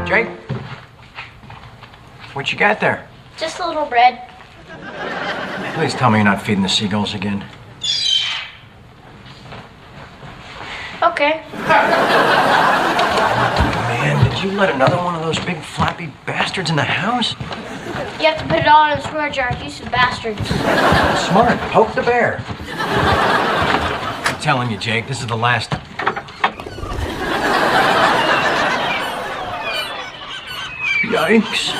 Jake? What you got there? Just a little bread. Please tell me you're not feeding the seagulls again. Okay. Man, did you let another one of those big floppy bastards in the house? You have to put it all in a square jar. You some bastards. Smart. Poke the bear. I'm telling you, Jake, this is the last. Yikes.